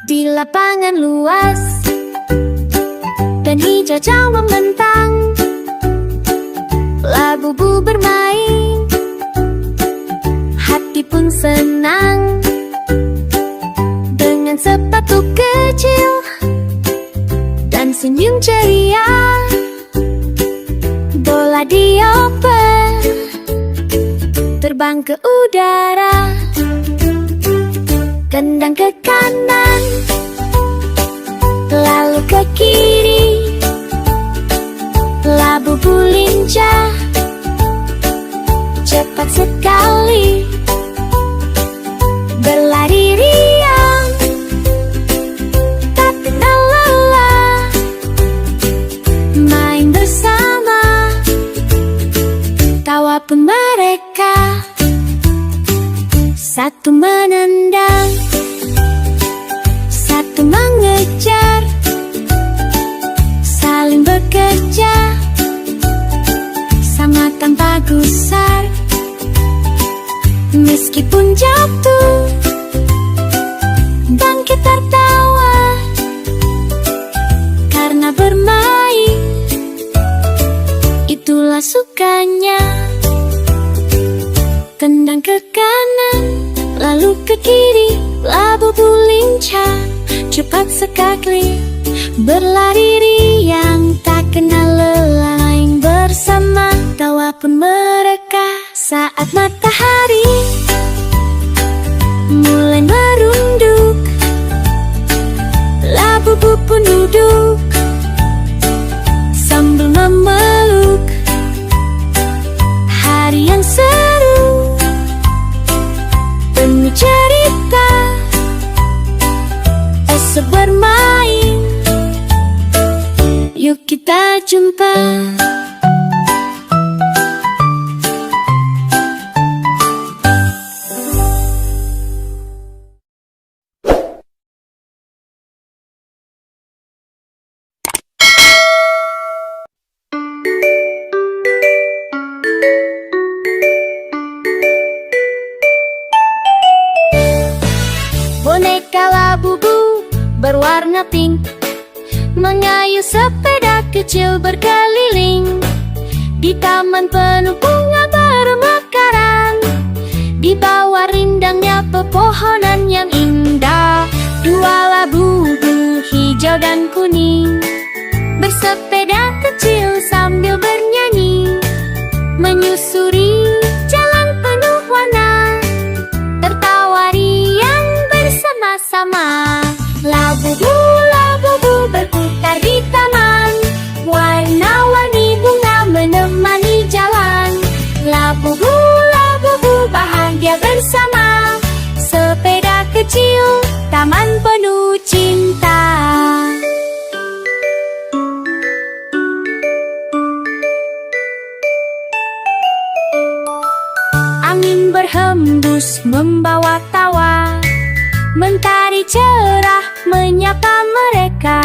Di lapangan luas dan hijau membentang, labu-labu bermain, hati pun senang. Dengan sepatu kecil dan senyum ceria, bola dioper terbang ke udara. Tendang ke kanan, lalu ke kiri, labu-labu lincah, cepat sekali berlari riang, tak kenal lelah, main bersama, tawa pun mereka. Satu menendang, satu mengejar, saling bekerja, sama tanpa gusar. Meskipun jatuh, bangkit tertawa, karena bermain itulah sukanya. Tendang ke kanan, lalu ke kiri, labu-labu lincah, cepat sekali berlari riang, tak kenal lelah, main bersama, tawa pun mereka. Saat matahari mulai merunduk, labu-labu pun duduk sambil memeluk. Hari yang seru, penuh cerita, esok bermain, yuk kita jumpa. Boneka labu-labu berwarna pink mengayuh sepeda kecil berkeliling di taman penuh bunga bermekaran. Di bawah rindangnya pepohonan yang indah, dua labu-labu hijau dan kuning bersepeda kecil sambil bernyanyi, menyusuri jalan penuh warna, tertawa riang bersama-sama. Labu-labu berputar di taman, warna-warni bunga menemani jalan. Labu-labu bahagia bersama, sepeda kecil, taman penuh cinta. Angin berhembus membawa tawa, mentari cerah menyapa mereka.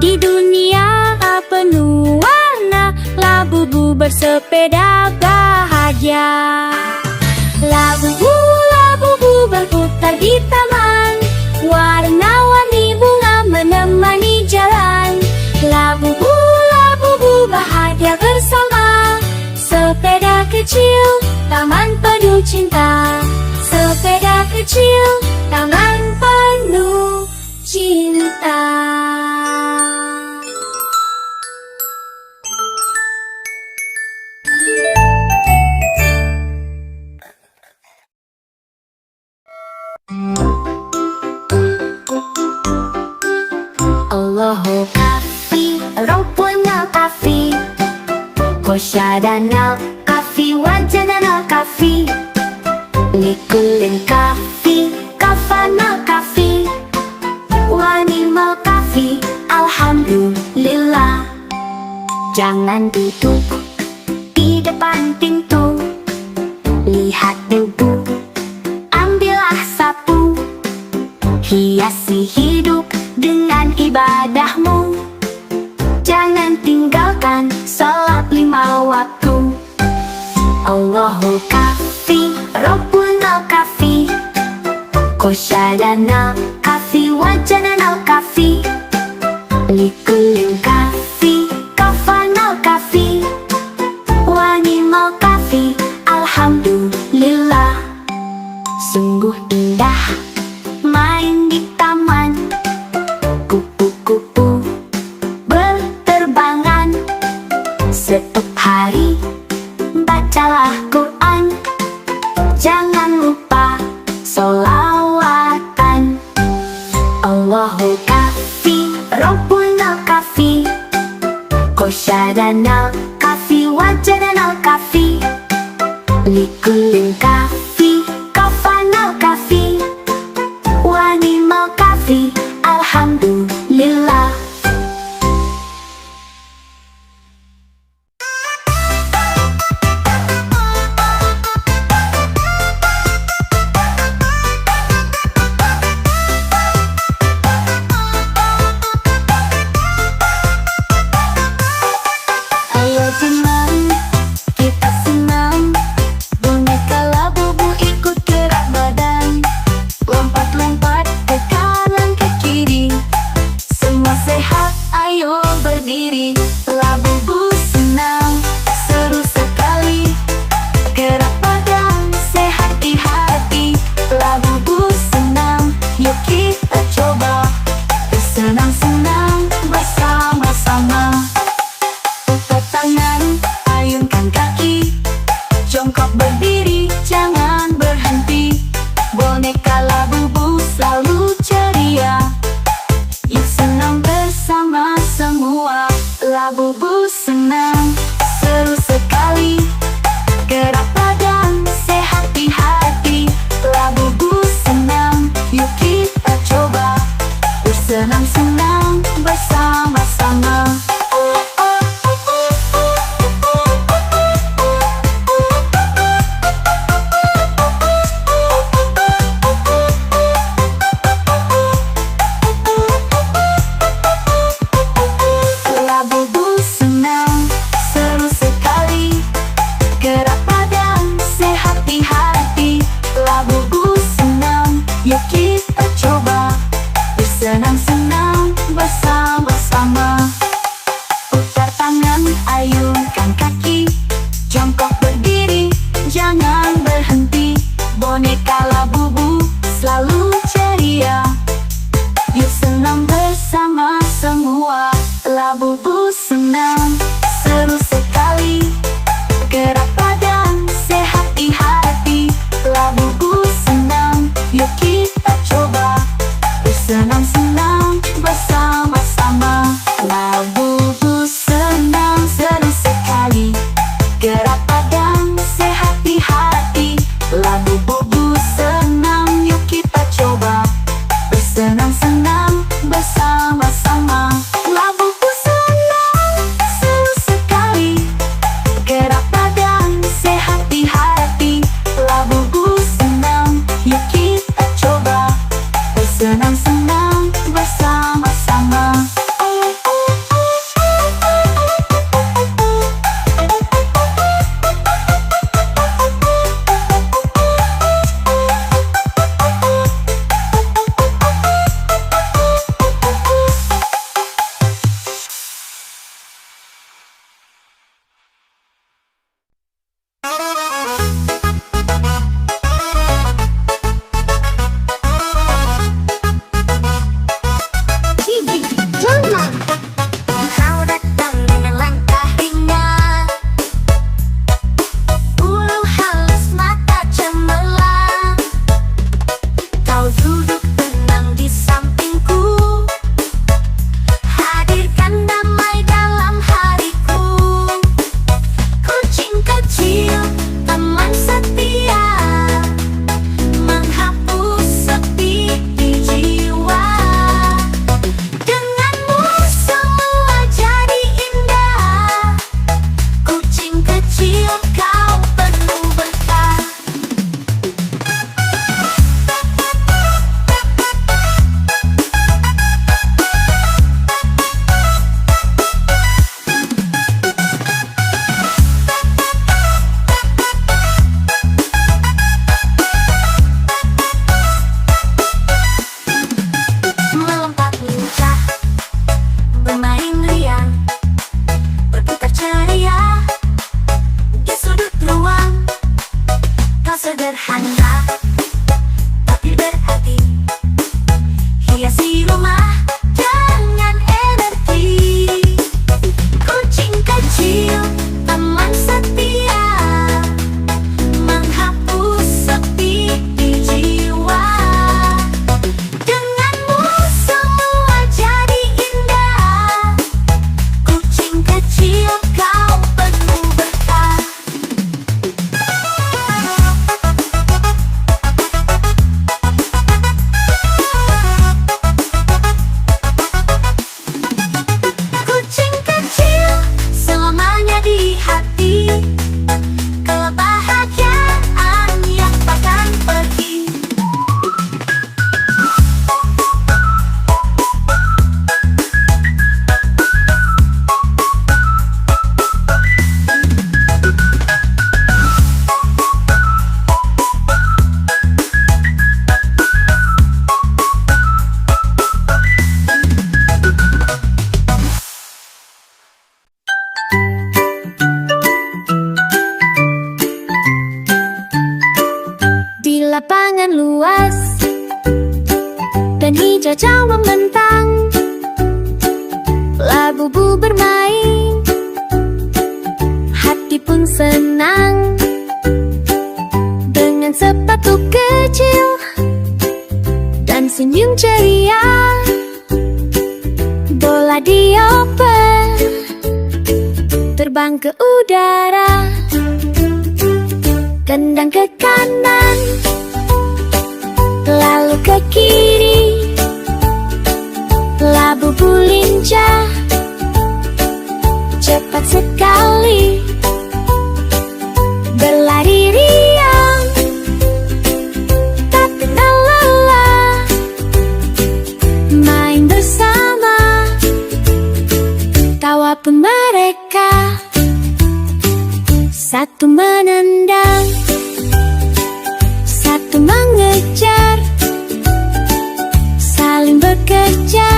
Di dunia penuh warna, labu-labu bersepeda bahagia. Labu-labu berputar di taman, warna-warni bunga menemani jalan. Labu-labu bahagia bersama, sepeda kecil, taman penuh cinta. Sepeda kecil, taman penuh cinta. Allahu kafi, rumpuna kafi, kosyadana kafi, wajadana kafi, likulin kafi, kafana kafi, wanimal kafi, alhamdulillah. Jangan duduk di depan pintu, lihat debu, ambillah sapu, hiasi hidup dengan ibadahmu. Jangan tinggalkan salat 5 waktu. Allahu kafi, Rabbuna kafi, Kosyadana kafi, Wajadana kafi, Likulin kafi, Kafana kafi, Wanimal kafi, Alhamdulillah. Sungguh indah main di taman, kupu-kupu berterbangan. Setiap hari bacalah Quran, jangan lupa sholawatan. Allahu kafi, Rabbuna kafi, Kosyadana kafi, Wajadana kafi, Likulin kafi, Kafana kafi, Wanimal kafi, Alhamdulillah. Ayo teman, kita senang. Boneka Labubu ikut gerak badan, lompat-lompat ke kanan ke kiri. Semua sehat, ayo berdiri. Labubu senang, seru sekali. Gerak badan, sehat di hati. Labubu senang, yuk kita coba. Bersenang-senang bersama-sama. Putar tangan, ayunkan kaki. Jongkok berdiri, jangan berhenti. Boneka Labubu selalu ceria. Yuk senang bersama semua. Labubu senang, seru sekali. Gerak badan, sehat di hati. Labubu senang, yuk kita coba. Bersenang-senang bersama-sama. Labubu senang, seru sekali. Gerak badan, sehat di hati. Labubu senang, yuk kita coba. Bersenang-senang bersama-sama. Putar tangan, ayunkan kaki. Jongkok berdiri, jangan berhenti. Boneka Labubu selalu ceria. Yuk senang bersama semua. Labubu senang, seru sekali. Gerak badan, sehat di hati. Labubu senang, yuk kita coba. Bersenang-senang bersama-sama. Labubu senang, seru sekali. Gerak badan, sehat di hati. Labubu senang. sederhana tapi berarti. Hiasi rumah dengan energi. Kucing kecil, teman setia, menghapus sepi di jiwa. Denganmu semua jadi indah. Kucing kecil, kau penuh berkah. Kucing kecil selamanya di hati. Kebahagiaan yang takkan pergi. Di lapangan luas dan hijau membentang, labu-labu bermain, hati pun senang. Dengan sepatu kecil dan senyum ceria, bola dioper terbang ke udara. Tendang ke kanan, lalu ke kiri, labu-labu lincah, cepat sekali, berlari riang, tak kenal lelah, main bersama, tawa pun mereka. Satu menendang, satu mengejar, saling bekerja,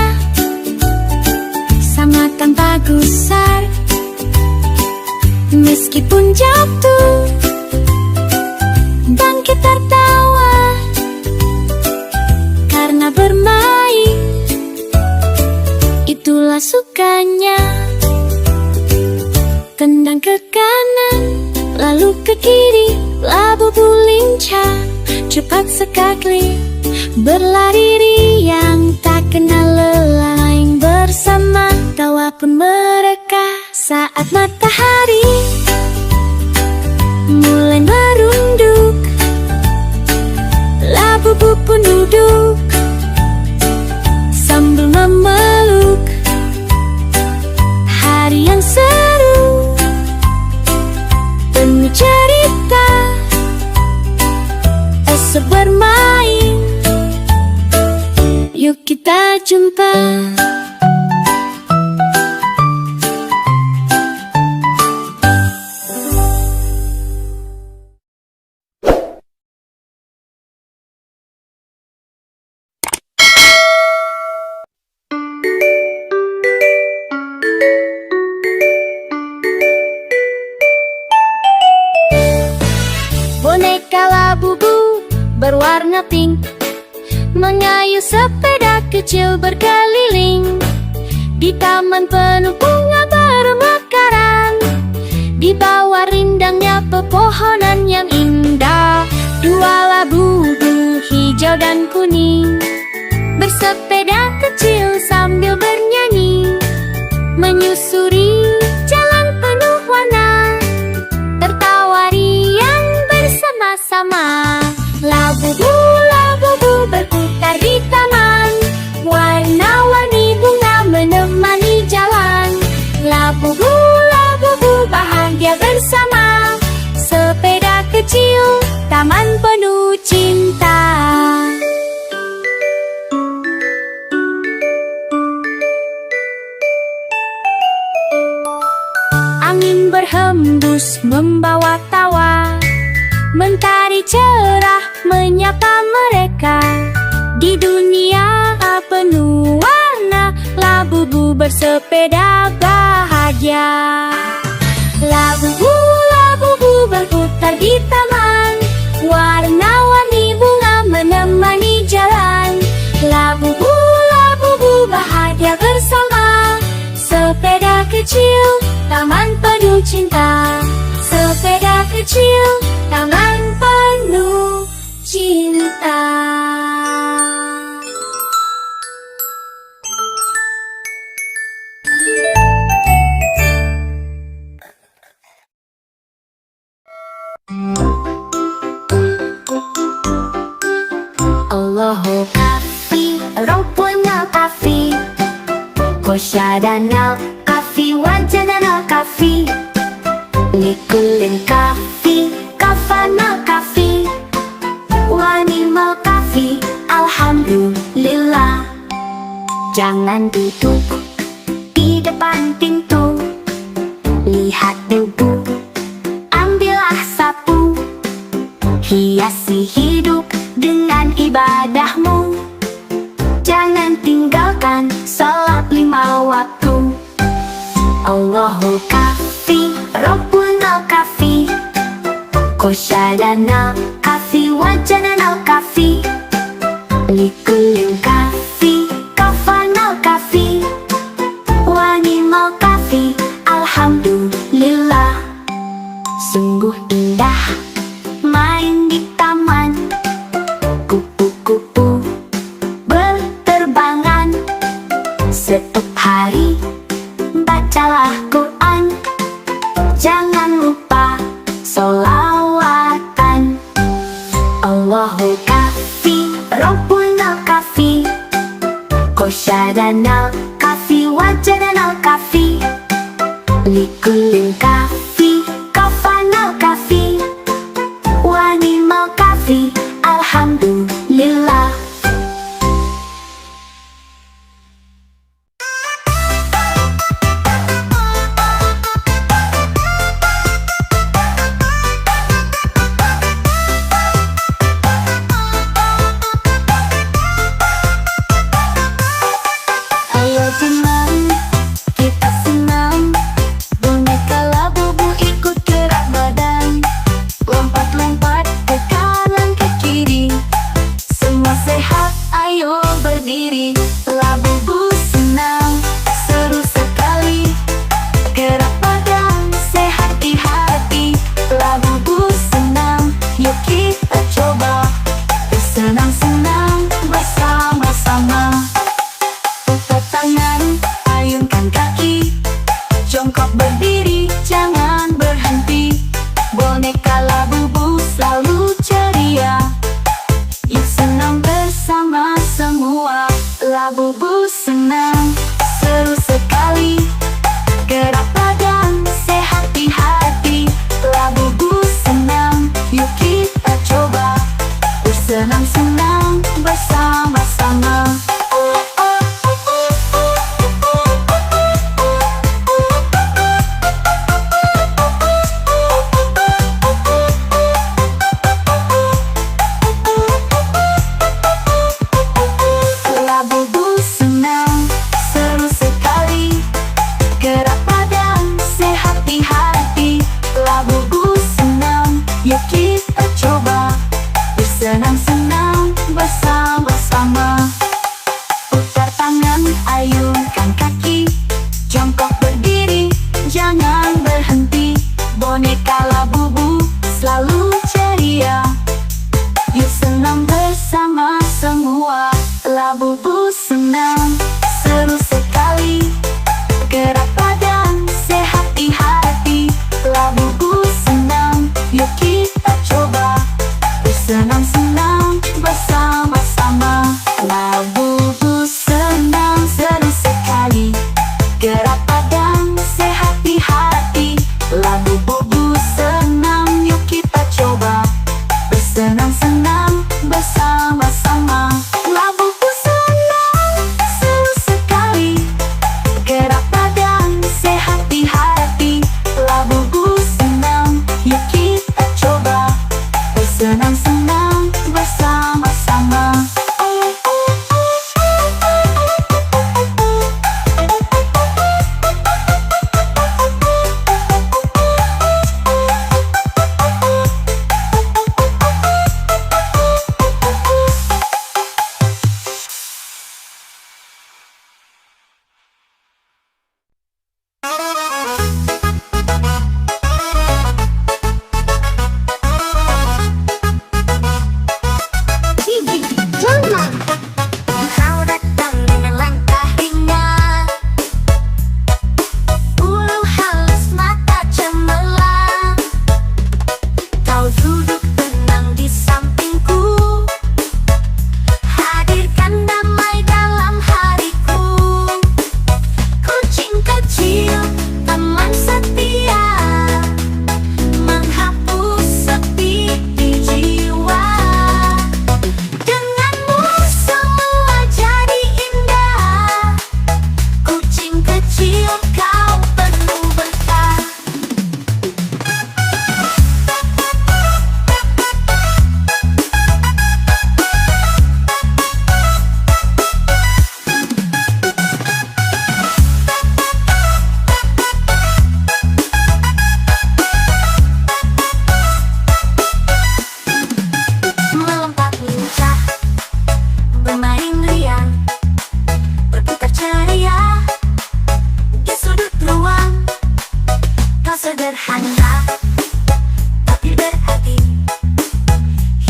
sama tanpa gusar. Meskipun jatuh, bangkit tertawa, karena bermain, itulah sukanya. Tendang ke kanan, lalu ke kiri, labu-labu lincah, cepat sekali, berlari riang, tak kenal lelah, main bersama, tawa pun mereka. Saat matahari mulai merunduk, labu-labu pun duduk sambil memeluk. Hari yang seru, penuh cerita, esok bermain, yuk kita jumpa. Boneka labu-labu berwarna pink mengayuh sepeda kecil berkeliling di taman penuh bunga bermekaran, di bawah rindangnya pepohonan yang indah. Dua labu-labu hijau dan kuning bersepeda kecil sambil bernyanyi, menyusuri jalan penuh warna, tertawa riang bersama-sama. Labu-labu berputar di taman, warna-warni bunga menemani jalan. Labu-labu bahagia bersama, sepeda kecil, taman penuh cinta. Angin berhembus membawa tawa, mentari cerah menyapa mereka. Di dunia penuh warna, labu-labu bersepeda bahagia. Labu-labu berputar di taman, warna kecil, tangan penuh cinta. Allahu kafi, Rabbuna kafi, Qasyadana kafi, Wajadana kafi, Likulin kafi, Kafana kafi, Wanimal kafi, Alhamdulillah. Jangan duduk di depan pintu, lihat debu, ambillah sapu, hiasi hidup dengan ibadahmu. Jangan tinggalkan salat 5 waktu. Allahu kafi, Rabbuna kafi, Qasyadana kafi, Wajadana kafi, Likulin kafi, Kafana kafi, Wanimal kafi, Alhamdulillah. Sungguh indah main di taman, kupu-kupu berterbangan. Setiap hari bacalah Quran, jangan lupa sholawatan. Allahu kafi, Rabbuna kafi, Qasyadana kafi, Wajadana kafi, Likulin kafi, Kafana kafi, Wanimal kafi, Alhamdulillah. Ayo senang, kita senang, boneka labubu ikut gerak badan, lompat-lompat ke kanan ke kiri, semua sehat, ayo berdiri. Labubu senang, seru sekali, gerak badan, sehat di hati. Labubu senang, yuk kita coba, bersenang-senang bersama-sama. Putar tangan, ayunkan kaki, jongkok berdiri, jangan berhenti. Boneka labubu selalu ceria, yuk senang bersama semua. Labubu senang, seru sekali, gerak badan, sehat di hati. Labubu senang, yuk kita coba, bersenang-senang bersama-sama. Labubu senang, seru sekali, gerak badan, sehat di hati. Labubu senang, yuk kita coba, bersenang-senang bersama-sama. Putar tangan, ayunkan kaki, jongkok berdiri, jangan berhenti. Boneka labubu selalu ceria, yuk senang bersama semua. Labubu senang, seru sekali, gerak badan, sehat di hati. Labubu senang, yuk kita coba, bersenang-senang bersama-sama. Labubu senang, seru sekali, gerak badan, sehat di hati. Labubu senang, yuk kita coba, bersenang-senang bersama-sama. Labubu senang, seru sekali, gerak badan, sehat di hati. Labubu senang, yuk kita coba, bersenang-senang bersama-sama.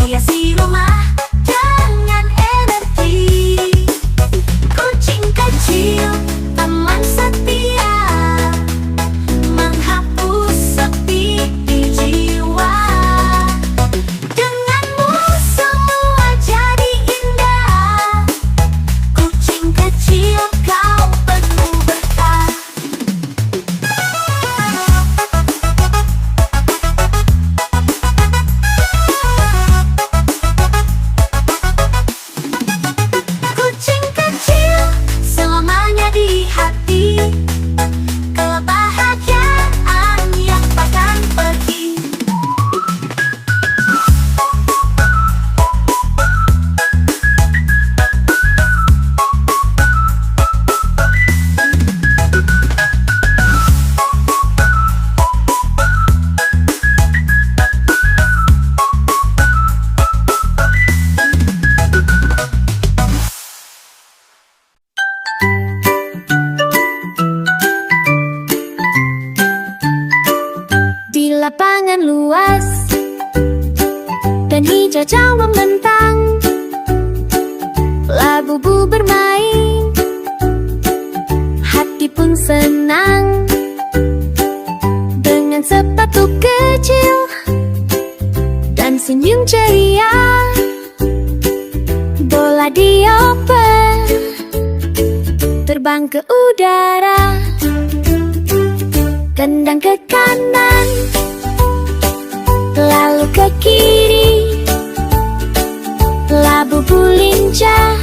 menghiasi rumah dengan energi. Kucing kecil, teman setia, menghapus sepi di jiwa. Denganmu semua jadi indah. Kucing kecil, kau penuh berkah. Kucing kecil selamanya di hati, kebahagiaan yang takkan pergi. Di lapangan luas dan hijau membentang, labu-labu bermain, hati pun senang. Dengan sepatu kecil dan senyum ceria, bola dioper terbang ke udara. Tendang ke kanan, lalu ke kiri, labu-labu lincah,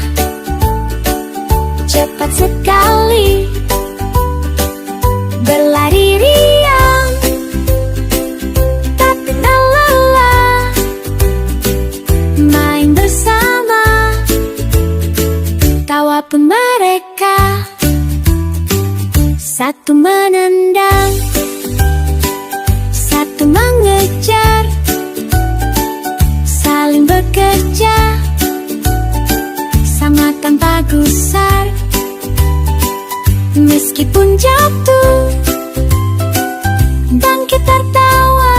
cepat sekali, berlari riang, tak kenal lelah, main bersama, tawa pun mereka. Satu menendang, satu mengejar, saling bekerja, sama tanpa gusar. Meskipun jatuh, bangkit tertawa,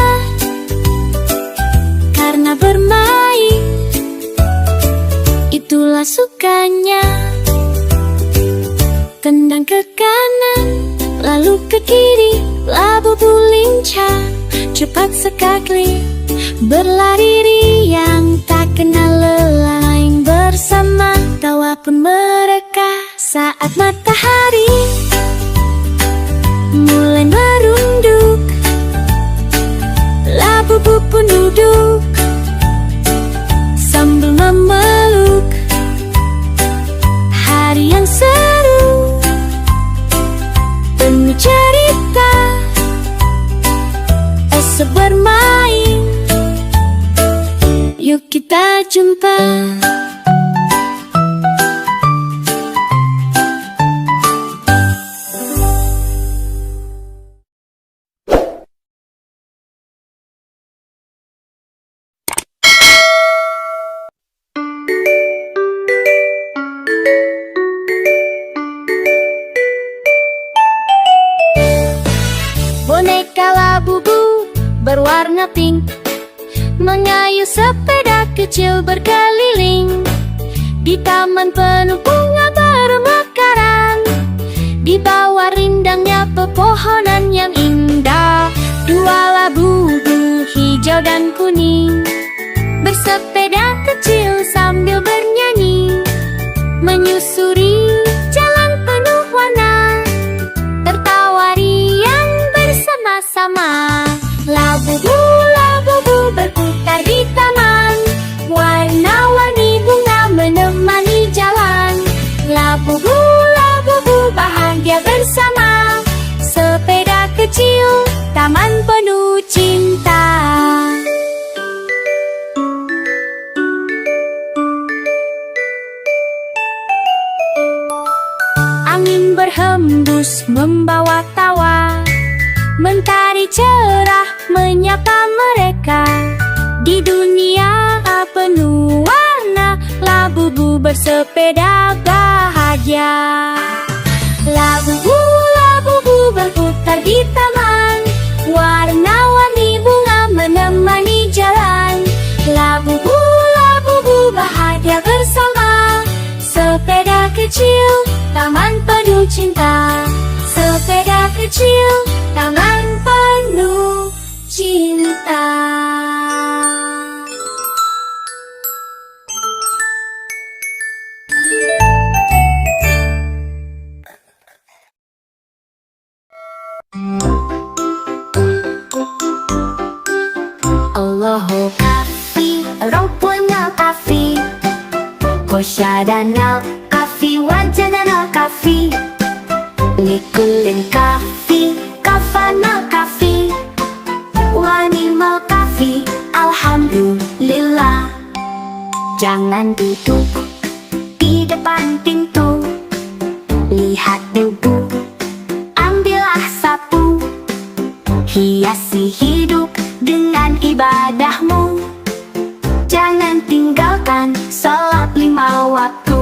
karena bermain, itulah sukanya. Tendang ke kanan, lalu ke kiri, labu-labu lincah, cepat sekali, berlari riang, tak kenal lelah, main bersama, tawa pun mereka. Saat matahari mulai merunduk, labu-labu pun duduk sambil memeluk. Hari yang seru, penuh cerita, esok bermain, yuk kita jumpa. Boneka labu-labu berwarna pink mengayuh sepeda kecil berkeliling di taman penuh bunga bermekaran, di bawah rindangnya pepohonan yang indah. Dua labu-labu hijau dan kuning bersepeda kecil sambil bernyanyi, menyusuri jalan penuh warna, tertawa riang bersama-sama. Labu-labu berputar di taman, warna-warni bunga menemani jalan. Labu-labu bahagia bersama, sepeda kecil, taman penuh cinta. Angin berhembus membawa tawa, mentari cerah menyapa mereka. Di dunia penuh warna, labu-labu bersepeda bahagia. Labu-labu berputar di taman, warna-warni bunga menemani jalan. Labu-labu kecil, taman penuh cinta. Sepeda kecil, taman penuh cinta. Allahu kafi, Rabbuna kafi, Kosyadana kafi, wajadana kafi, Likulin kafi, kafana kafi, Wanimal kafi, alhamdulillah. Jangan duduk di depan pintu, lihat debu, ambillah sapu, hiasi hidup dengan ibadahmu. Jangan tinggalkan salat 5 waktu.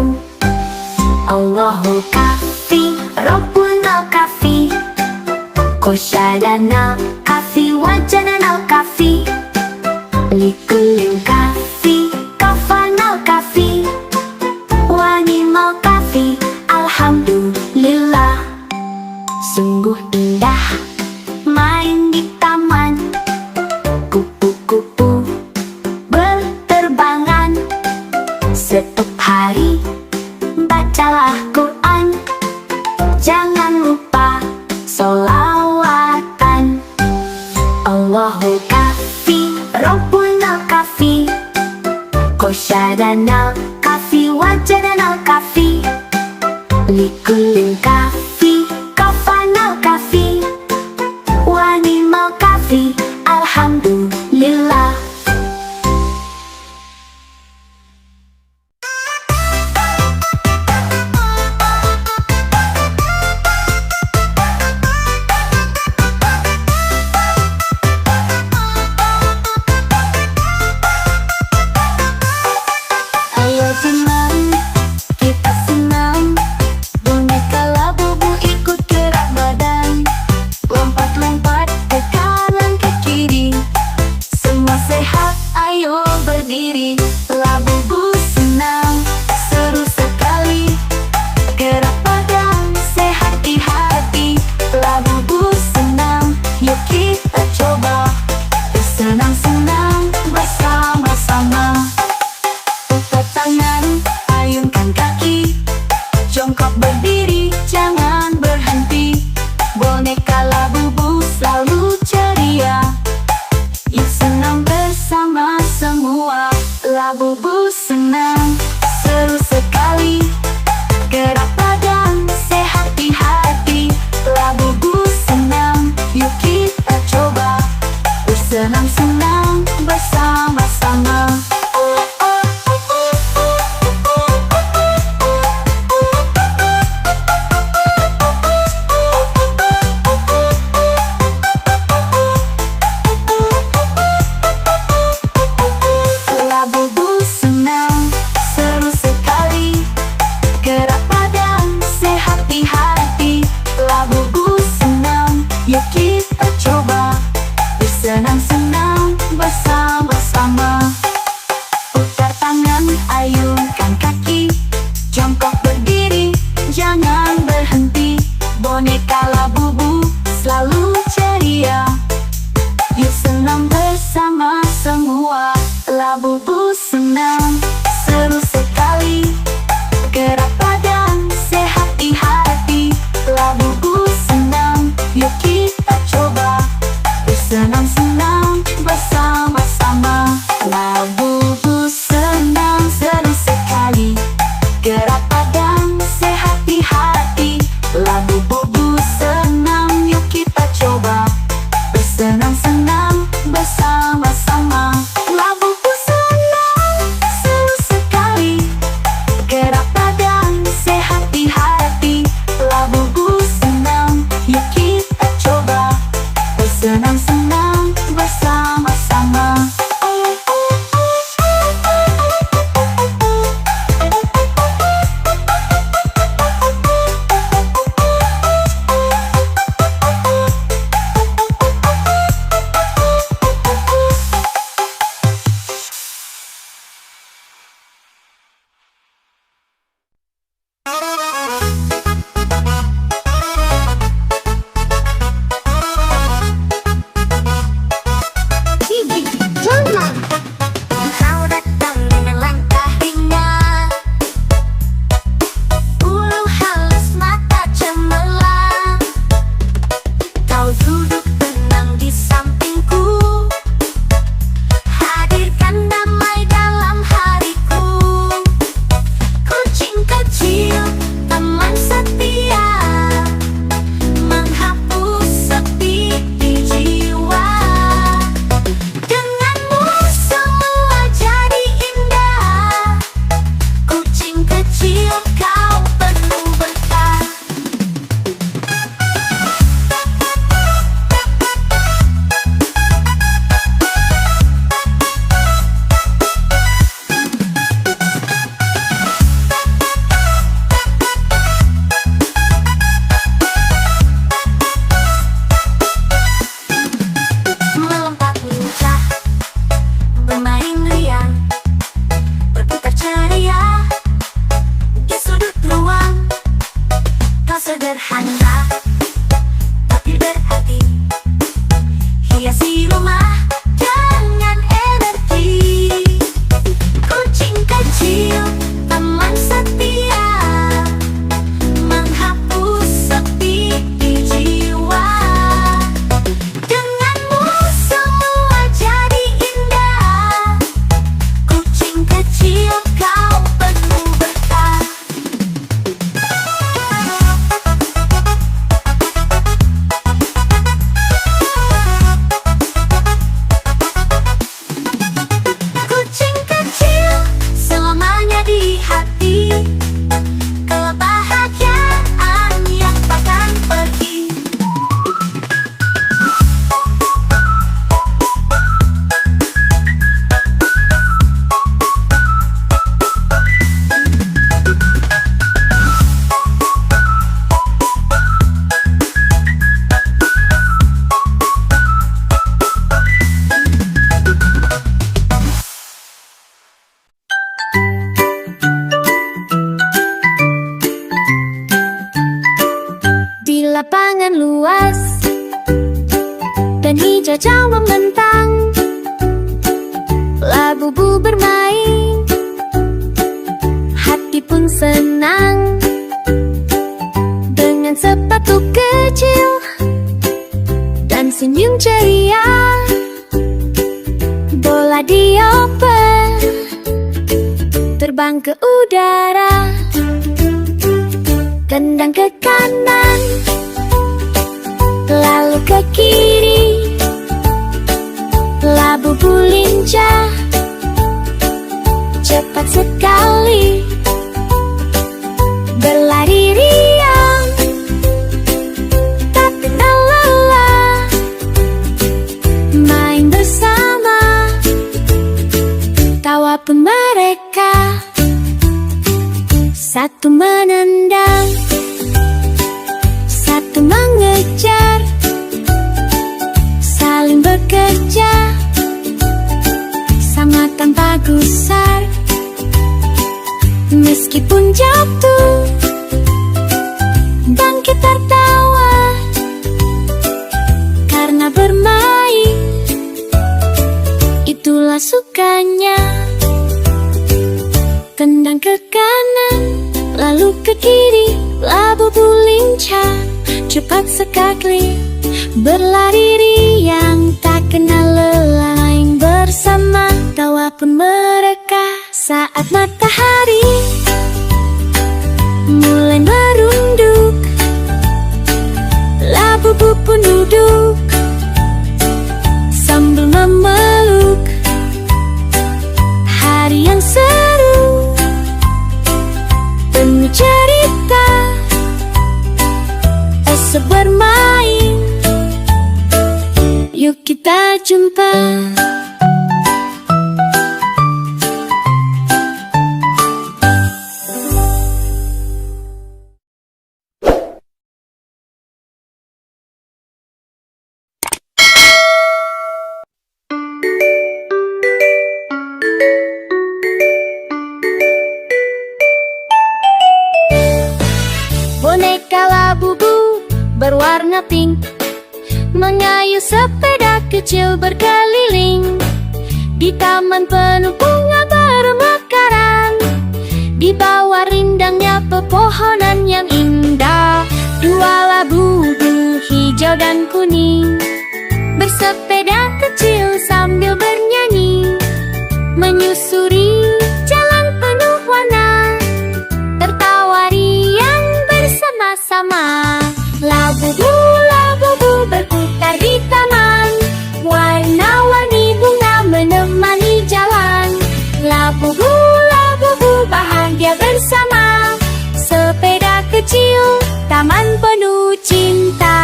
Allahu kafi, Rabbuna kafi, Kosyadana kafi, wajadana kafi, Likulin kafi, kafana kafi, Wanimal kafi, alhamdulillah. Sungguh indah main di taman, kupu-kupu berterbangan. Setiap hari bacalah Quran, jangan lupa sholawatan. Allahu kafi, Rabbuna kafi, Kosyadana kafi, wajadana kafi, Likulin kafi, kafana kafi, Wanimal kafi, alhamdulillah. Ayo senang, kita senang. Boneka Labubu ikut gerak badan, lompat-lompat ke kanan ke kiri. Semua sehat, ayo berdiri. Labubu senang, seru sekali. Gerak badan, sehat di hati. Labubu senang, yuk kita coba. Bersenang-senang bersama-sama. Putar tangan, ayunkan kaki, jongkok berdiri, jangan berhenti. Boneka Labubu selalu ceria, yuk senang bersama semua. Labubu senang, seru sekali. Gerak badan, sehat di hati. Labubu senang, yuk kita coba. Bersenang-senang bersama-sama. Labubu senang, seru sekali. Gerak badan, sehat di hati. Labubu senang, yuk kita coba. Bersenang-senang bersama-sama. Putar tangan, ayunkan kaki, jongkok berdiri, jangan berhenti. Boneka Labubu selalu ceria, yuk senang bersama semua. Labubu senang, seru sekali. Gerak badan, sehat di hati. Labubu senang, yuk kita coba. Bersenang-senang bersama-sama. Labubu senang, seru sekali. Gerak badan, sehat di hati. Labubu senang, yuk kita coba. Bersenang-senang bersama-sama. Labubu senang, seru lalu bermain, hati pun senang. Dengan sepatu kecil dan senyum ceria, bola dioper terbang ke udara. Tendang ke kanan, lalu ke kiri, labu lincah, cepat sekali, berlari riang, tak kenal lelah, main bersama, tawa pun mereka. Satu menendang, satu mengejar, saling bekerja, sama tanpa gusar. Meskipun jatuh, bangkit tertawa, karena bermain itulah sukanya. Tendang ke kanan, lalu ke kiri, labu lincah, cepat sekali, berlari riang, tak kenal lelah, main bersama, tawa pun mereka. Saat matahari mulai merunduk, labu pun duduk sambil memeluk. Hari yang seru, penuh cerita, esok bermain, yuk kita jumpa. Boneka Labubu berwarna pink mengayuh sepeda kecil berkeliling di taman penuh bunga bermekaran. Di bawah rindangnya pepohonan yang indah, dua Labubu hijau dan kuning bersepeda kecil sambil bernyanyi, menyusuri jalan penuh warna, tertawa riang bersama-sama. Labubu, Labubu berputar di taman, warna-warni bunga menemani jalan. Labubu, Labubu bahagia bersama, sepeda kecil, taman penuh cinta.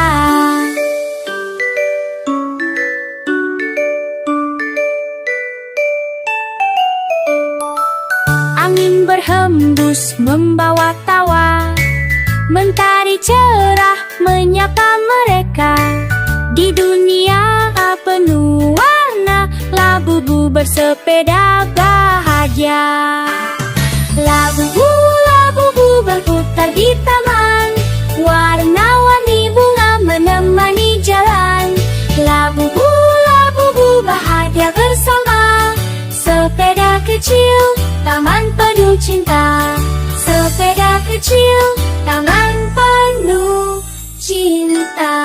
Angin berhembus membawa tawa, mentari cerah menyapa mereka. Di dunia penuh warna, Labubu bersepeda bahagia. Labubu, Labubu berputar di taman, warna-warni bunga menemani jalan. Labubu, Labubu bahagia bersama, sepeda kecil, taman penuh cinta. Sepeda kecil, taman penuh cinta.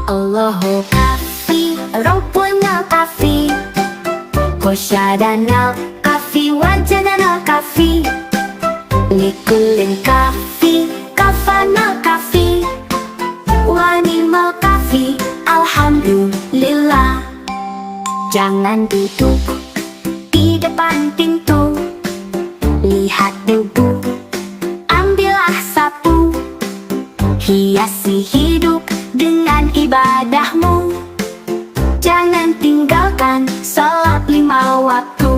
Allahu kafi, Rabbuna kafi, Kosyadana kafi, wajadana kafi, Likulin kafi, kafana kafi, wanimal kafi, alhamdulillah. Jangan duduk di depan pintu, lihat debu, ambillah sapu, hiasi hidup dengan ibadahmu. Jangan tinggalkan salat 5 waktu.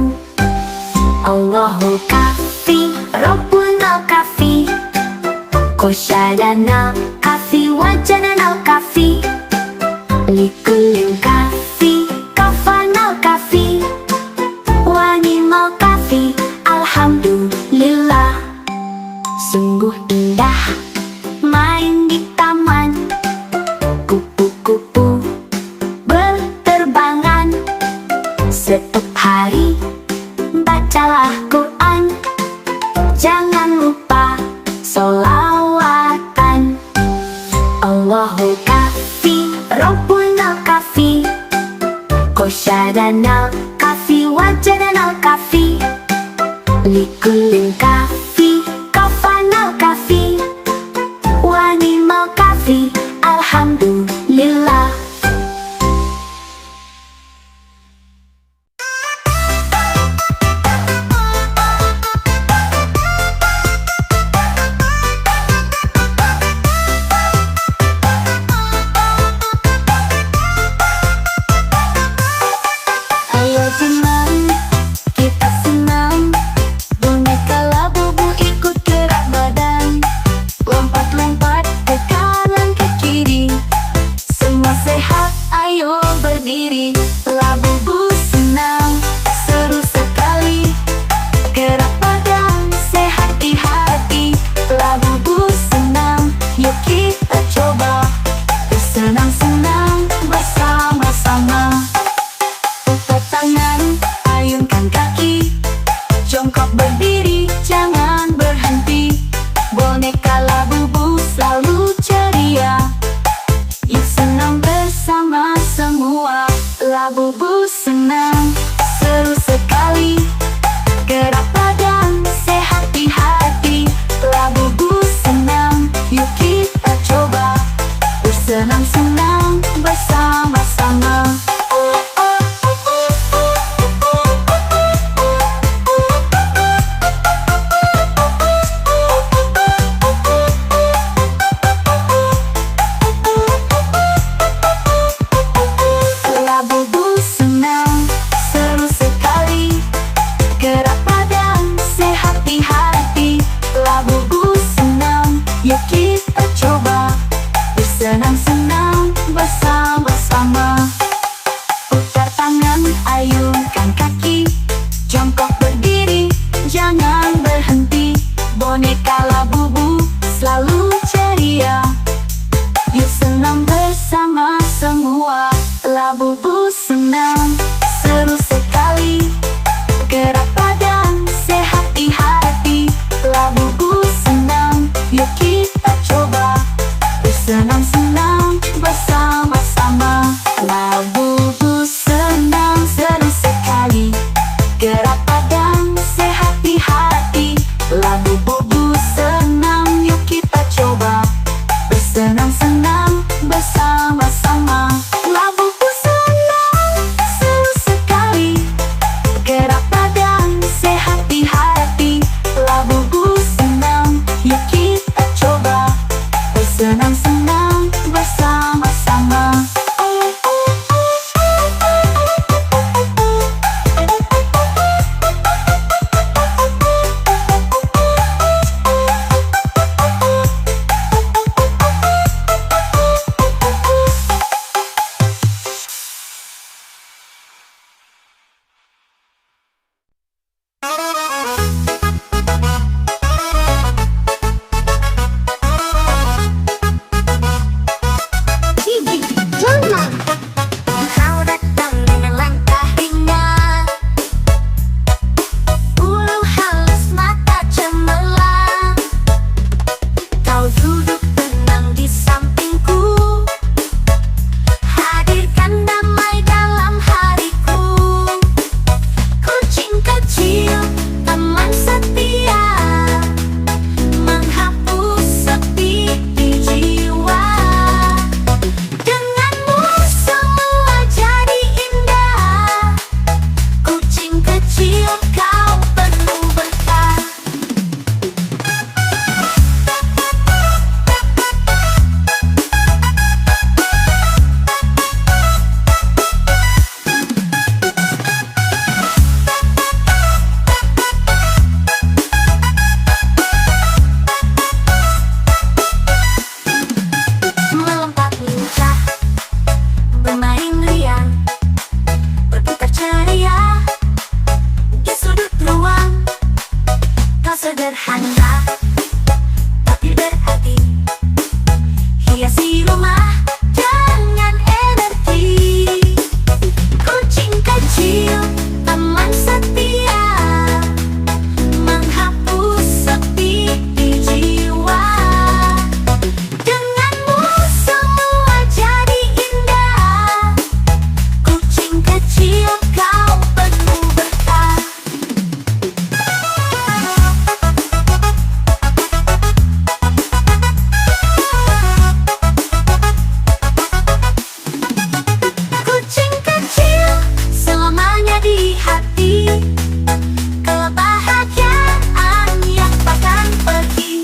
Allahu kafi, Rabbuna kafi, Kosyadana kafi, wajadana kafi, Likulin kafi, kafana kafi, wanimal kafi, Kafi, alhamdulillah. Sungguh indah main di taman, kupu-kupu berterbangan. Setiap hari bacalah Quran, jangan lupa sholawatan. Allahu kafi, Rabbuna kafi, Qasyadanal kafi, Wajadanal kafi, Likulin kafi, Kafanal kafi, Wanimal kafi, alhamdulillah. Ayo senang, kita senang. Boneka Labubu ikut gerak badan, lompat-lompat ke kanan ke kiri. Semua sehat, ayo berdiri. Labubu senang, seru sekali. Gerak badan, sehat di hati. Labubu senang, yuk kita coba. Bersenang-senang bersama-sama. Putar tangan, ayunkan kaki, jongkok berdiri, jangan berhenti. Boneka Labubu selalu ceria, yuk senang bersama semua. Labubu senang, seru sekali. Gerak badan, sehat di hati. Labubu senang, yuk kita coba. Bersenang-senang bersama-sama. Labubu senang, seru sekali. Gerak badan, sehat di hati. Labubu senang, yuk kita coba. Bersenang-senang bersama-sama. Putar tangan, ayunkan kaki, jongkok berdiri, jangan berhenti. Boneka Labubu selalu ceria, yuk senang bersama semua. Labubu senang, seru sekali. Gerak badan, sehat di hati. Labubu senang, yuk kita coba. Bersenang-senang bersama-sama. Labubu senang, seru sekali. Gerak badan, sehat di hati. Labubu senang, yuk kita coba. Bersenang-senang bersama-sama. Labubu senang, seru sederhana tapi berarti. Hiasi rumah dengan energi. Kucing kecil, teman setia, menghapus sepi di jiwa. Denganmu semua jadi indah. Kucing kecil, kau penuh berkah. Kucing kecil selamanya di hati. Kebahagiaan yang takkan pergi.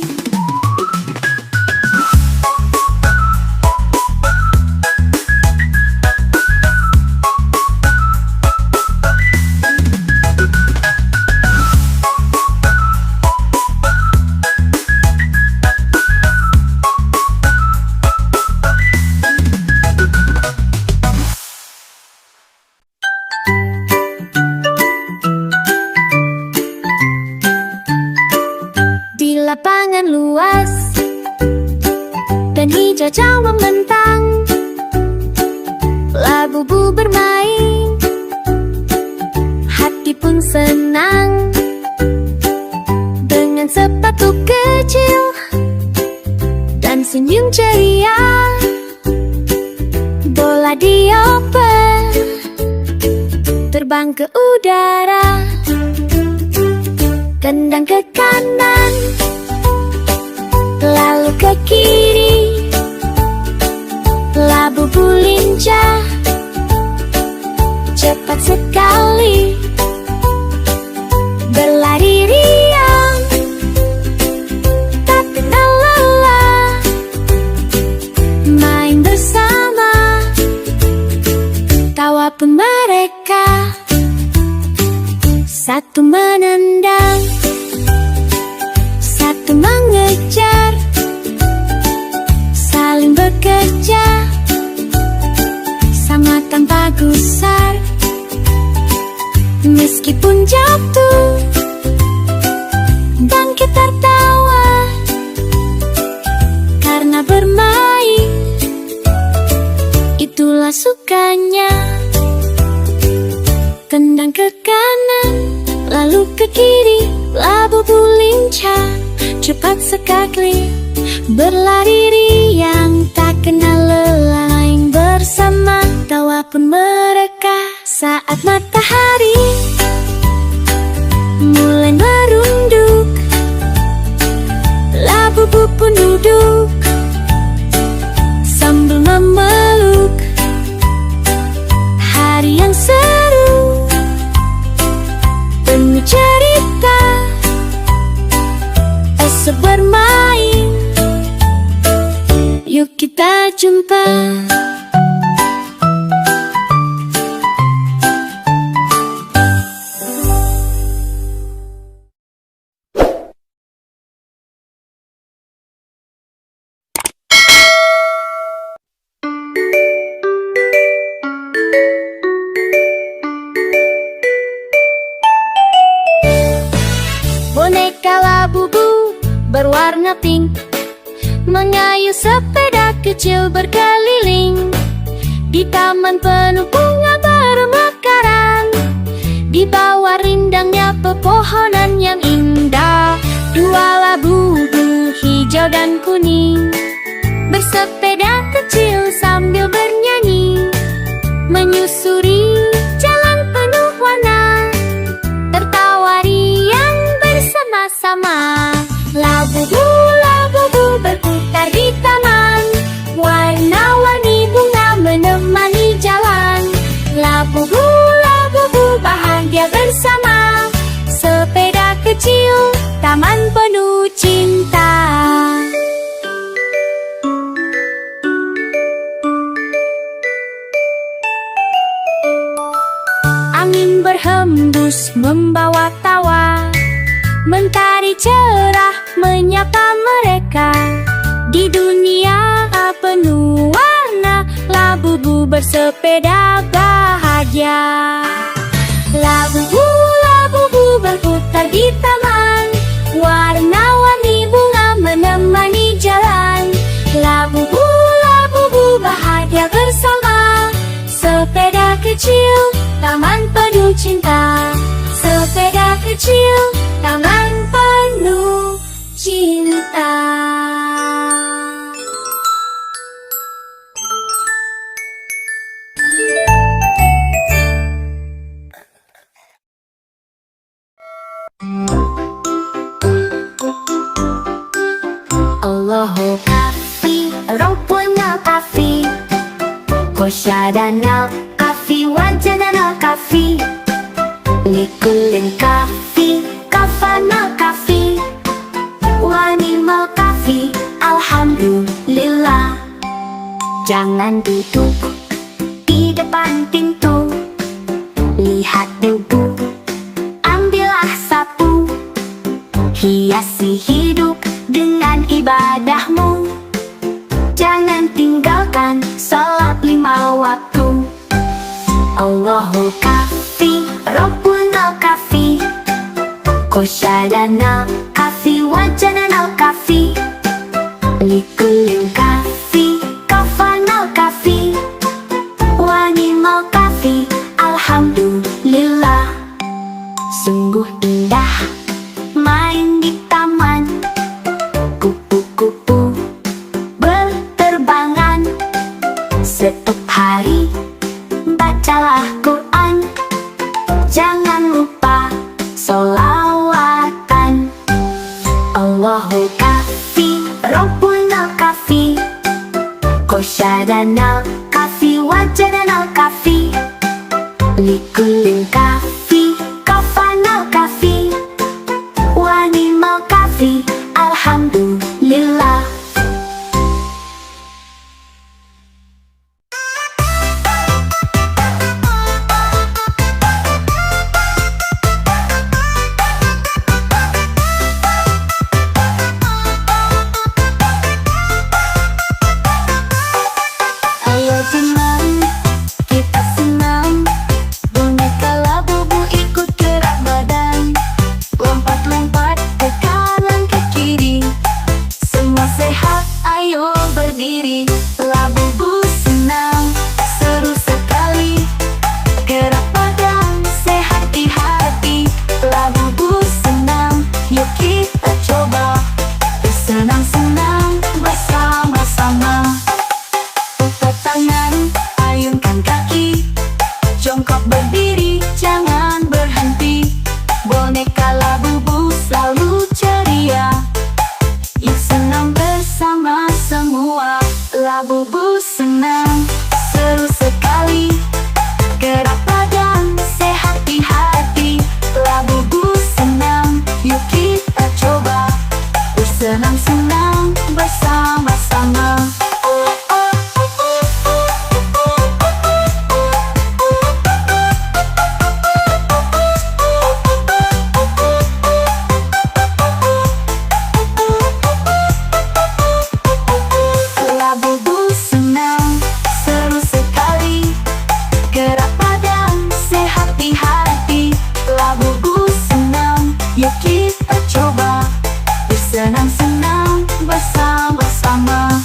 Di lapangan luas dan hijau membentang, labu-labu bermain, hati pun senang. Dengan sepatu kecil dan senyum ceria, bola dioper terbang ke udara. Tendang ke kanan, lalu ke kiri, labu-labu lincah, cepat sekali, berlari riang, tak kenal lelah, main bersama, tawa pun mereka. Satu menendang, satu mengejar, saling bekerja, sama tanpa gusar. Meskipun jatuh, bangkit tertawa, karena bermain, itulah sukanya. Tendang ke kanan, lalu ke kiri, labu-labu lincah, cepat sekali, berlari riang, tak kenal lelah, main bersama, tawa pun mereka. Saat matahari mulai merunduk, labu-labu pun duduk sambil memeluk. Hari yang seru, penuh cerita, esok bermain, yuk kita jumpa. Boneka labu-labu berwarna pink mengayuh sepeda kecil berkeliling di taman penuh bunga bermekaran, di bawah rindangnya pepohonan yang indah. Dua labu-labu hijau dan kuning bersepeda kecil sambil bernyanyi, menyusuri jalan penuh warna, tertawa riang bersama-sama. Labu-labu berputar di taman, warna-warni bunga menemani jalan. Labu-labu bahagia bersama, sepeda kecil, taman penuh cinta. Angin berhembus membawa tawa, mentari cerah menyapa mereka. Di dunia penuh warna, labu-labu bersepeda bahagia. Labu-labu berputar di taman, warna kecil, tangan penuh cinta. Allahu kafi, Rabbuna kafi, Qasyadana kafi, Wajadana kafi, Likullin kafi, Kafana kafi, Wanimal kafi, Alhamdulillah. Jangan duduk di depan pintu, lihat debu, ambillah sapu, hiasi hidup dengan ibadahmu. Jangan tinggalkan salat 5 waktu. Allahu kafi, Rabbuna kafi, Qasyadana kafi, Wajadana kafi, Likullin kafi, Kafana kafi, Wanimal kafi, Alhamdulillah. Sungguh indah main di taman, kupu-kupu berterbangan. Setiap hari bacalah Quran, jangan lupa sholawatan. Allahu kafi, Rabbuna kafi, Qasyadana kafi, Wajadana kafi, Likullin kafi, Kafana kafi, Wanimal kafi, Alhamdulillah. Ayo senang, kita senang, boneka labubu ikut gerak badan, lompat-lompat ke kanan ke kiri, semua sehat, ayo berdiri. Labubu senang, seru sekali, gerak badan, sehat di hati. Labubu senang, yuk kita coba, bersenang-senang bersama-sama. Putar tangan, ayunkan kaki, jongkok berdiri, jangan berhenti. Boneka labubu selalu ceria, yuk senang bersama semua. Labubu senang, seru sekali, gerak badan, sehat di hati. Labubu senang, yuk kita coba, bersenang-senang bersama-sama. Labubu senang, seru sekali, gerak badan, sehat di hati. Labubu senang, yuk kita coba, bersenang-senang bersama-sama.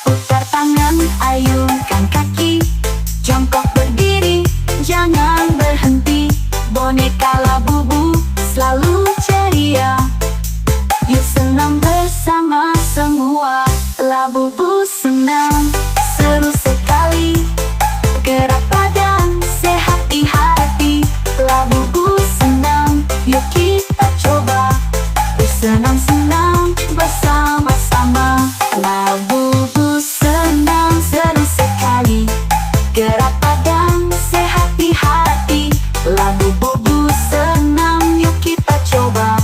Putar tangan, ayunkan kaki, jongkok berdiri, jangan berhenti. Boneka labubu selalu ceria, yuk senang bersama semua. Labubu senang, seru sekali, gerak badan, sehat di hati. Labubu senang, yuk kita coba, bersenang-senang bersama-sama. Labubu senang, seru sekali, gerak badan, sehat di hati. Labubu senang, yuk kita coba,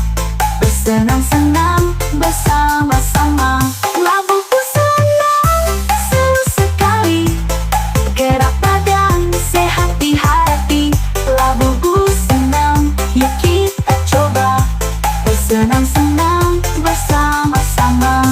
bersenang-senang bersama-sama. Labubu senang, seru sekali, gerak badan, sehat di hati. Labubu senang, yuk kita coba, bersenang-senang bersama-sama.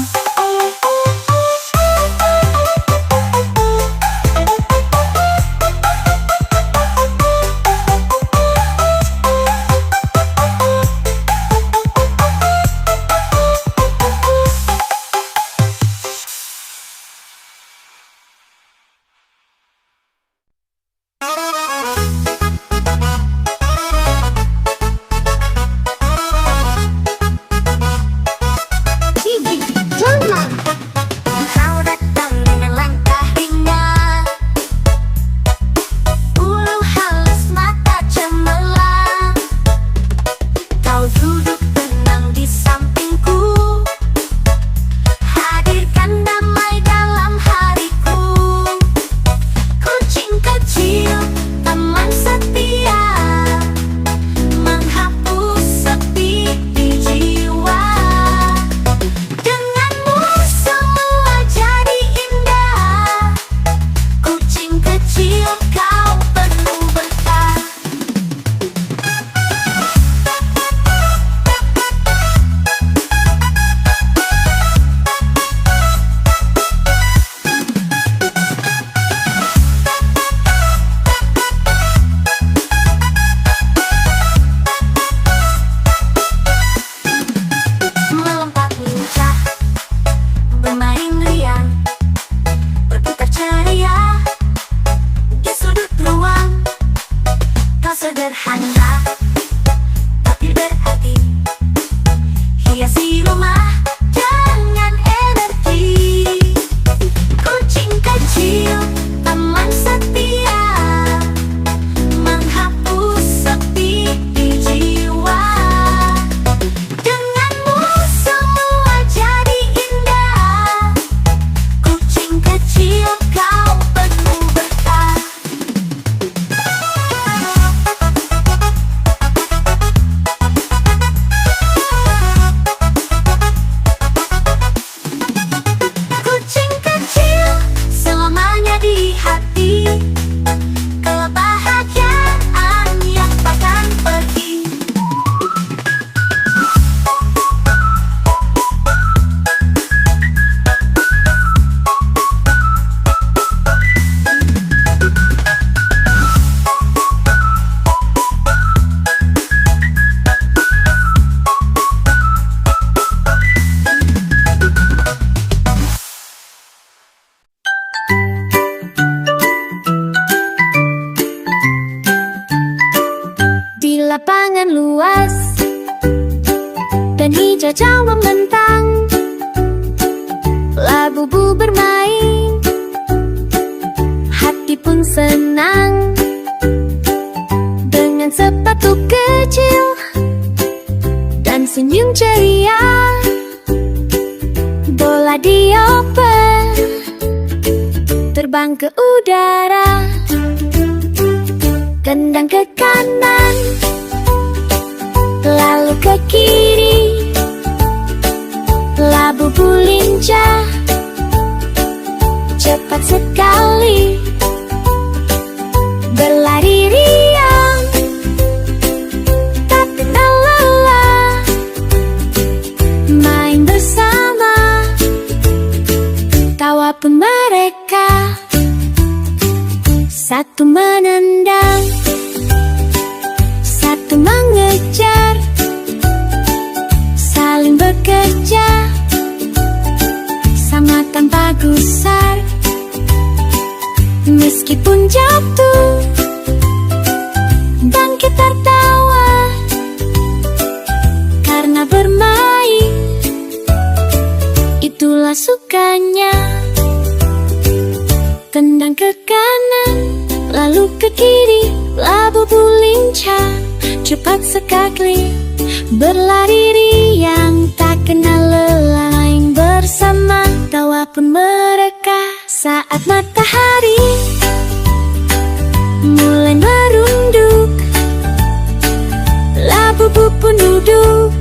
saja membentang, labu-bu bermain, hati pun senang. Dengan sepatu kecil dan senyum ceria, bola dioper terbang ke udara. Tendang ke kanan, lalu ke kiri, labu-bu lincah, cepat sekali berlari riang, tak kenal lelah, main bersama, tawa pun mereka. Satu menendang, satu mengejar, saling bekerja, sama tanpa gusar. Meskipun jatuh, bangkit tertawa, karena bermain, itulah sukanya. Tendang ke kanan, lalu ke kiri, labu-bu lincah, cepat sekali berlari riang, tak kenal lelah, main bersama, tawa pun mereka. Saat matahari mulai merunduk, labu-bu pun duduk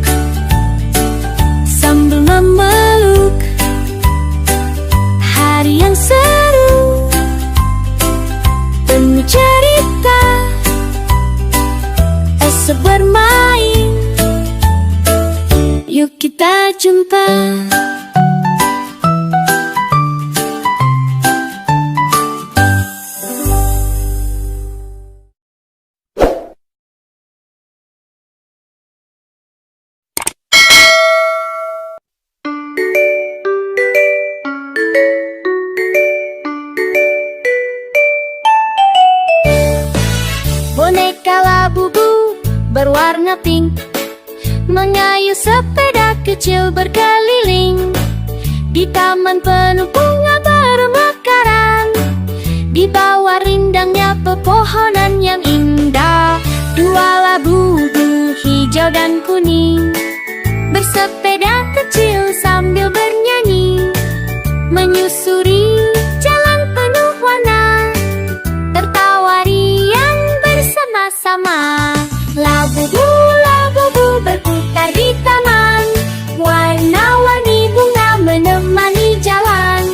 sambil memeluk. Hari yang seru, penuh cerita, esok bermain, yuk kita jumpa. Boneka labu-bu berwarna pink mengayuh sepeda kecil berkeliling di taman penuh bunga bermekaran, di bawah rindangnya pepohonan yang indah. Dua labu-bu hijau dan kuning bersepeda kecil sambil bernyanyi, menyusuri jalan penuh warna, tertawa riang bersama-sama. Labu-bu, labu-bu berputar di taman, warna-warni bunga menemani jalan.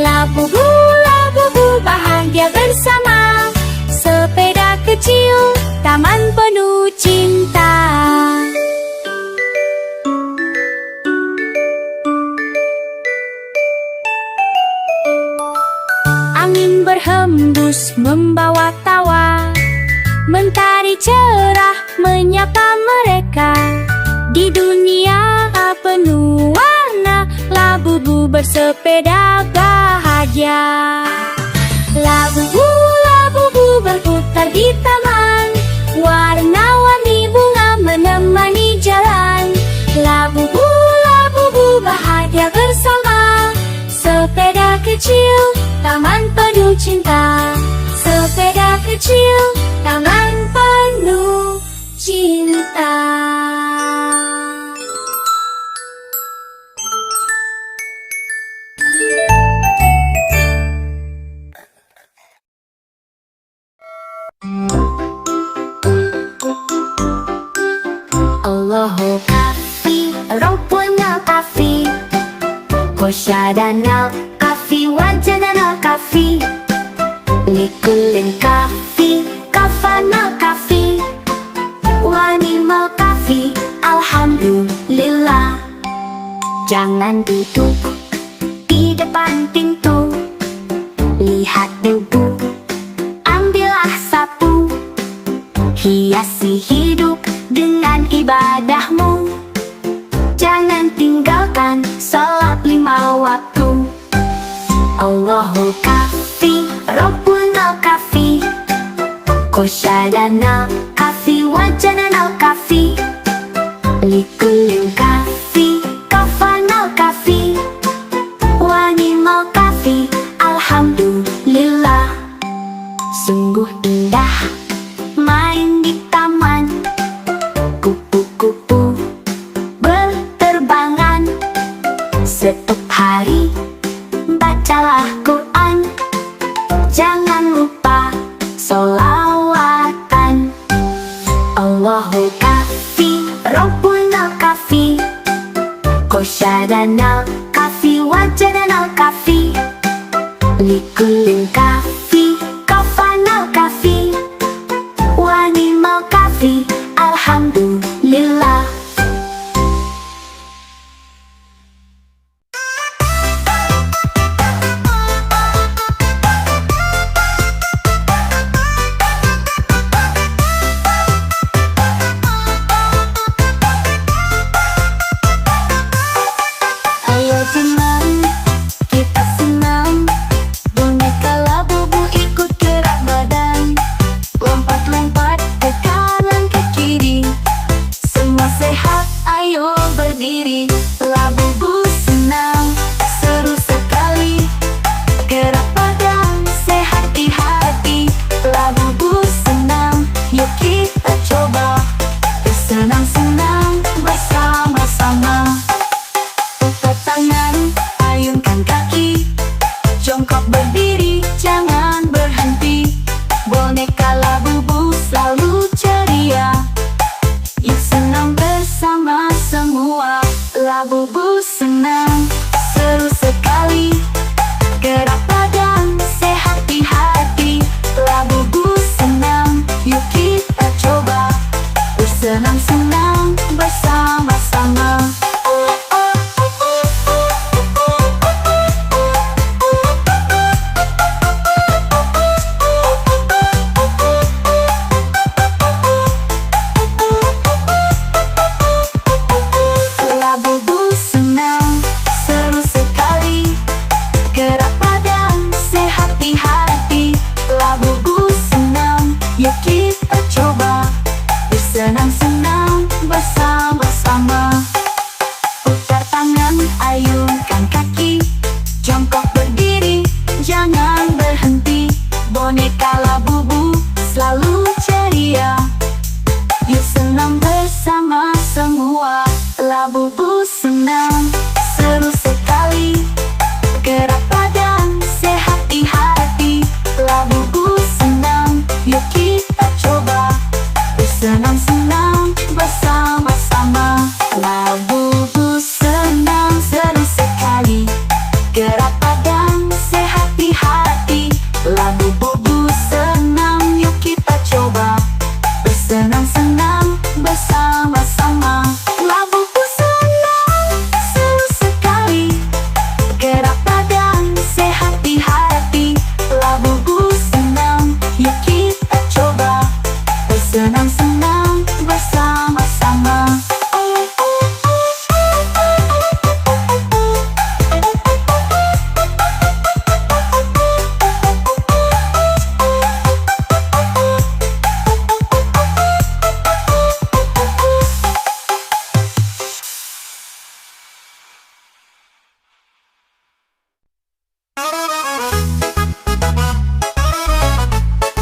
Labu-bu, labu-bu bahagia bersama, sepeda kecil, taman penuh cinta. Angin berhembus membawa tawa, mentari cerah menyapa mereka. Di dunia penuh warna, labu-bu bersepeda bahagia. Labu-bu, labu-bu berputar di taman, warna-warni bunga menemani jalan. Labu-bu, labu-bu bahagia bersama, sepeda kecil, taman penuh cinta. Sepeda kecil, taman penuh cinta. Allahu kafi, rumpuna kafi, kosyadana kafi, wajadana kafi, likulin kafi, kafana kafi, wanimal kafi, alhamdulillah. Jangan duduk di depan pintu, lihat debu, ambillah sapu, hiasi hidup dengan ibadahmu. Jangan tinggalkan salat 5 waktu. Allahu kafi, Rabbuna kafi, kosyadana kafi, wajadana kafi, Likulin kafi, kafanal kafi, wanimal kafi, alhamdulillah. Sungguh indah main di taman, kupu-kupu berterbangan. Setiap hari bacalah Quran, jangan lupa sholawatan. Allahu kafi, Rabbunal kafi, Qosyadanal kafi, Wajadanal kafi, Likulin kafi, kafanal kafi, wanimal kafi, alhamdulillah. Ayo teman, kita senang. Boneka Labubu ikut gerak badan, lompat-lompat ke kanan ke kiri. Semua sehat, ayo berdiri. Labubu senang, seru sekali. Gerak badan, sehat di hati. Labubu senang, yuk kita coba. Bersenang-senang bersama-sama. Putar tangan, ayunkan kaki, jongkok berdiri, jangan berhenti. Boneka Labubu selalu ceria, yuk senang bersama semua. Labubu senang, seru sekali. Gerak badan, sehat di hati. Labubu senang, yuk kita coba. Bersenang-senang bersama-sama. Labubu senang, seru sekali. Gerak badan, sehat di hati. Labubu senang, yuk kita coba. Bersenang-senang bersama-sama. Putar tangan, ayunkan kaki, jongkok berdiri, jangan berhenti. Boneka Labubu selalu ceria, yuk senang bersama semua. Labubu senang,